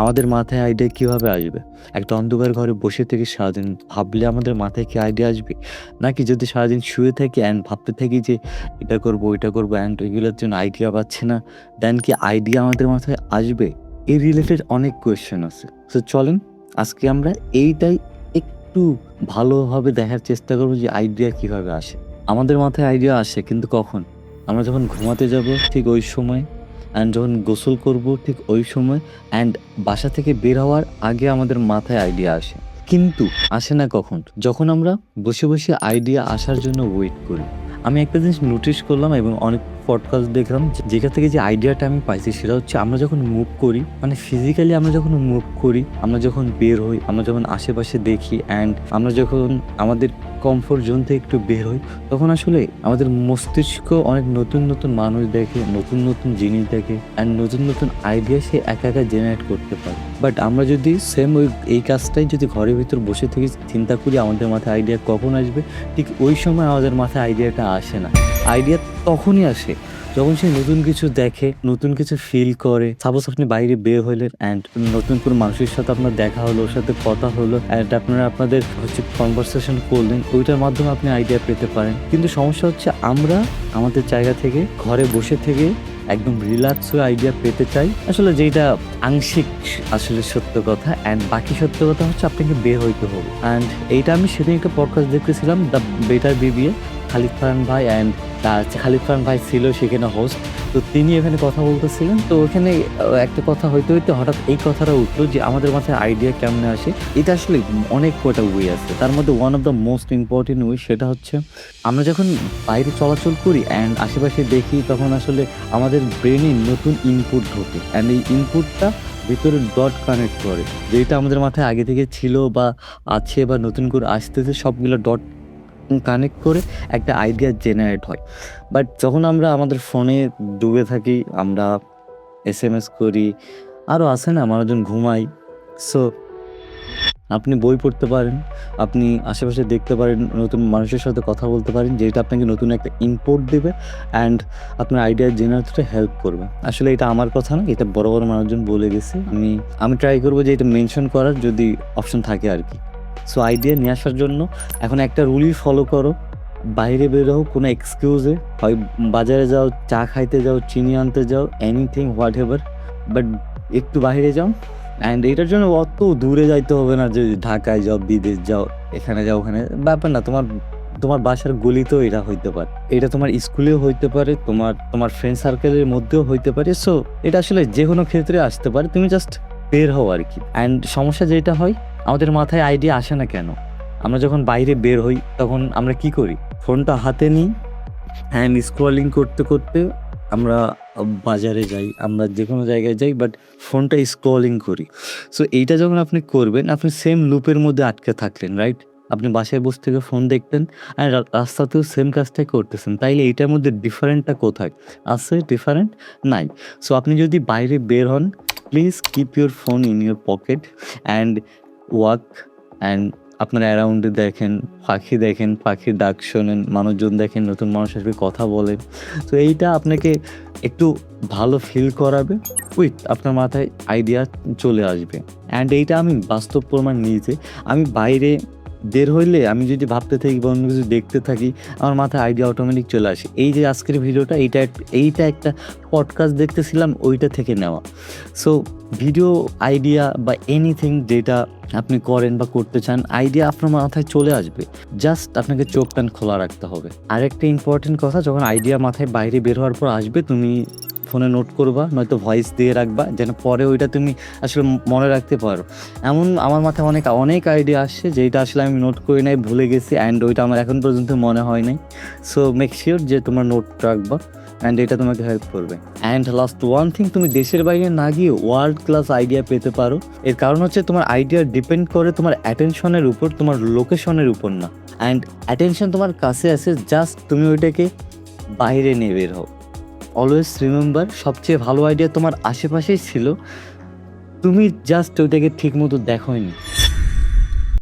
আমাদের মাথায় আইডিয়া কিভাবে আসবে? একটা অন্ধকার ঘরে বসে থেকে সারাদিন ভাবলে আমাদের মাথায় কি আইডিয়া আসবে? নাকি যদি সারাদিন শুয়ে থাকি অ্যান্ড ভাবতে থাকি যে এটা করবো, ওইটা করবো অ্যান্ড ওইগুলোর জন্য আইডিয়া পাচ্ছি না, দেন কি আইডিয়া আমাদের মাথায় আসবে? এই রিলেটেড অনেক কোয়েশ্চেন আছে। সো চলেন আজকে আমরা এইটাই একটু ভালোভাবে দেখার চেষ্টা করবো যে আইডিয়া কিভাবে আসে। আমাদের মাথায় আইডিয়া আসে কিন্তু কখন? আমরা যখন ঘুমাতে যাবো ঠিক ওই সময়, অ্যান্ড যখন গোসল করবো ঠিক ওই সময়, অ্যান্ড বাসা থেকে বের হওয়ার আগে আমাদের মাথায় আইডিয়া আসে। কিন্তু আসে না কখন? যখন আমরা বসে, বসে আইডিয়া আসার জন্য ওয়েট করি। আমি একটা জিনিস নোটিস করলাম এবং অনেক পডকাস্ট দেখলাম যেখান থেকে যে আইডিয়াটা আমি পাইছি সেটা হচ্ছে আমরা যখন মুভ করি, মানে ফিজিক্যালি আমরা যখন মুভ করি, আমরা যখন বের হই, আমরা যখন আশেপাশে দেখি অ্যান্ড আমরা যখন আমাদের কমফোর্ট জোন থেকে একটু বের হই, তখন আসলে আমাদের মস্তিষ্ক অনেক নতুন, নতুন মানুষ দেখে, নতুন, নতুন জিনিস দেখে অ্যান্ড নতুন, নতুন আইডিয়া সে একা, একা জেনারেট করতে পারে। বাট আমরা যদি সেম এই কাজটাই যদি ঘরের ভিতর বসে থেকে চিন্তা করি আমাদের মাথায় আইডিয়া কখন আসবে, ঠিক ওই সময় আমাদের মাথায় আইডিয়াটা আসে না। আইডিয়া তখনই আসে যখন সে নতুন কিছু দেখে, নতুন কিছু ফিল করে। সাপোজ আপনি বাইরে বের হইলেন অ্যান্ড নতুন কোনো মানুষের সাথে আপনার দেখা হলো, ওর সাথে কথা হলো অ্যান্ড আপনারা আপনাদের কনভারসেশন করলেন, ওইটার মাধ্যমে আপনি আইডিয়া পেতে পারেন। কিন্তু সমস্যা হচ্ছে আমরা আমাদের জায়গা থেকে ঘরে বসে থেকে একদম রিল্যাক্স হয়ে আইডিয়া পেতে চাই, আসলে যেটা আংশিক আসলে সত্য কথা। অ্যান্ড বাকি সত্য কথা হচ্ছে আপনাকে বের হইতে হবে। অ্যান্ড এইটা আমি সেদিন একটা পডকাস্ট দেখতেছিলাম, the better BBA, Khalid Farhan ভাই অ্যান্ড খালিদ ফারহান ভাই ছিল সেখানে হোস্ট। তো তিনি এখানে কথা বলতেছিলেন। তো ওখানে একটা কথা হইতে হইতে হঠাৎ এই কথাটা উঠলো যে আমাদের মাথায় আইডিয়া কেমনে আসে। এটা আসলে অনেক কয়টা ওয়ে আছে, তার মধ্যে one of the most important way সেটা হচ্ছে আমরা যখন বাইরে চলাচল করি অ্যান্ড আশেপাশে দেখি, তখন আসলে আমাদের ব্রেনে নতুন ইনপুট ঢোকে অ্যান্ড এই ইনপুটটা ভিতরে ডট কানেক্ট করে, যেটা আমাদের মাথায় আগে থেকে ছিল বা আছে বা নতুন করে আসতেছে, সবগুলো ডট কানেক্ট করে একটা আইডিয়া জেনারেট হয়। বাট যখন আমরা আমাদের ফোনে ডুবে থাকি, আমরা এসএমএস করি, আরও আছে না, মানুষজন ঘুমাই। সো আপনি বই পড়তে পারেন, আপনি আশেপাশে দেখতে পারেন, নতুন মানুষের সাথে কথা বলতে পারেন, যেটা আপনাকে নতুন একটা ইনপুট দেবে অ্যান্ড আপনার আইডিয়া জেনারেটরে হেল্প করবে। আসলে এটা আমার কথা না, এটা বড় বড় মানুষজন বলে গেছে। আমি ট্রাই করবো যে এটা মেনশন করার, যদি অপশন থাকে আর কি। সো আইডিয়া নিয়ে আসার জন্য এখন একটা রুলই ফলো করো, বাইরে বেরো কোনো এক্সকিউজে, হয় বাজারে যাও, চা খাইতে যাও, চিনি আনতে যাও, এনিথিং হোয়াট এভার, বাট একটু বাইরে যাও। অ্যান্ড এটার জন্য অত দূরে যাইতে হবে না যে ঢাকায় যাও, বিদেশ যাও, এখানে যাও, ওখানে ব্যাপার না। তোমার বাসার গলিতেও এটা হইতে পারে, এটা তোমার স্কুলেও হইতে পারে, তোমার ফ্রেন্ড সার্কেলের মধ্যেও হইতে পারে। সো এটা আসলে যে কোনো ক্ষেত্রে আসতে পারে, তুমি জাস্ট বের হও আর কি। অ্যান্ড সমস্যা যেটা হয়, আমাদের মাথায় আইডিয়া আসে না কেন? আমরা যখন বাইরে বের হই তখন আমরা কি করি? ফোনটা হাতে নিই অ্যান্ড স্ক্রলিং করতে করতে আমরা বাজারে যাই, আমরা যে কোনো জায়গায় যাই, বাট ফোনটা স্ক্রলিং করি। সো এইটা যখন আপনি করবেন, আপনি সেম লুপের মধ্যে আটকে থাকলেন, রাইট? আপনি বাসায় বসে থেকে ফোন দেখতেন আর রাস্তাতেও সেম কাজটাই করতেছেন। তাইলে এইটার মধ্যে ডিফারেন্টটা কোথায়? আছে ডিফারেন্ট? নাই। সো আপনি যদি বাইরে বের হন, please keep your phone in your pocket and walk and আপনার অ্যারাউন্ডে দেখেন, পাখির ডাক শোনেন, মানুষজন দেখেন, নতুন মানুষের সাথে কথা বলেন। তো এইটা আপনাকে একটু ভালো ফিল করাবে, উইথ আপনার মাথায় আইডিয়া চলে আসবে। অ্যান্ড এইটা আমি বাস্তব প্রমাণ নিয়েছি। আমি বাইরে বের হইলে আমি যদি ভাবতে থাকি বা অন্য কিছু দেখতে থাকি, আমার মাথায় আইডিয়া অটোমেটিক চলে আসে। এই যে আজকের ভিডিওটা, এইটা একটা পডকাস্ট দেখতেছিলাম, ওইটা থেকে নেওয়া। সো ভিডিও আইডিয়া বা এনিথিং যেটা আপনি করেন বা করতে চান, আইডিয়া আপনার মাথায় চলে আসবে, জাস্ট আপনাকে চোখ কান খোলা রাখতে হবে। আরেকটা ইম্পর্টেন্ট কথা, যখন আইডিয়া মাথায় বাইরে বের হওয়ার পর আসবে, তুমি ফোনে নোট করবা, নয়তো ভয়েস দিয়ে রাখবা, যেন পরে ওইটা তুমি আসলে মনে রাখতে পারো। এমন আমার মাথায় অনেক আইডিয়া আসছে যেটা আসলে আমি নোট করি নাই, ভুলে গেছি অ্যান্ড ওইটা আমার এখন পর্যন্ত মনে হয় নাই। সো মেক শিওর যে তোমার নোট রাখবা অ্যান্ড এটা তোমাকে হেল্প করবে। অ্যান্ড লাস্ট ওয়ান থিং, তুমি দেশের বাইরে না গিয়ে ওয়ার্ল্ড ক্লাস আইডিয়া পেতে পারো। এর কারণ হচ্ছে তোমার আইডিয়া ডিপেন্ড করে তোমার অ্যাটেনশনের উপর, তোমার লোকেশনের উপর না। অ্যান্ড অ্যাটেনশন তোমার কাছে আছে, জাস্ট তুমি ওইটাকে বাইরে নিয়ে বের হও। অলওয়েজ রিমেম্বার, সবচেয়ে ভালো আইডিয়া তোমার আশেপাশেই ছিল, তুমি জাস্ট ওইটাকে ঠিক মতো দেখোইনি।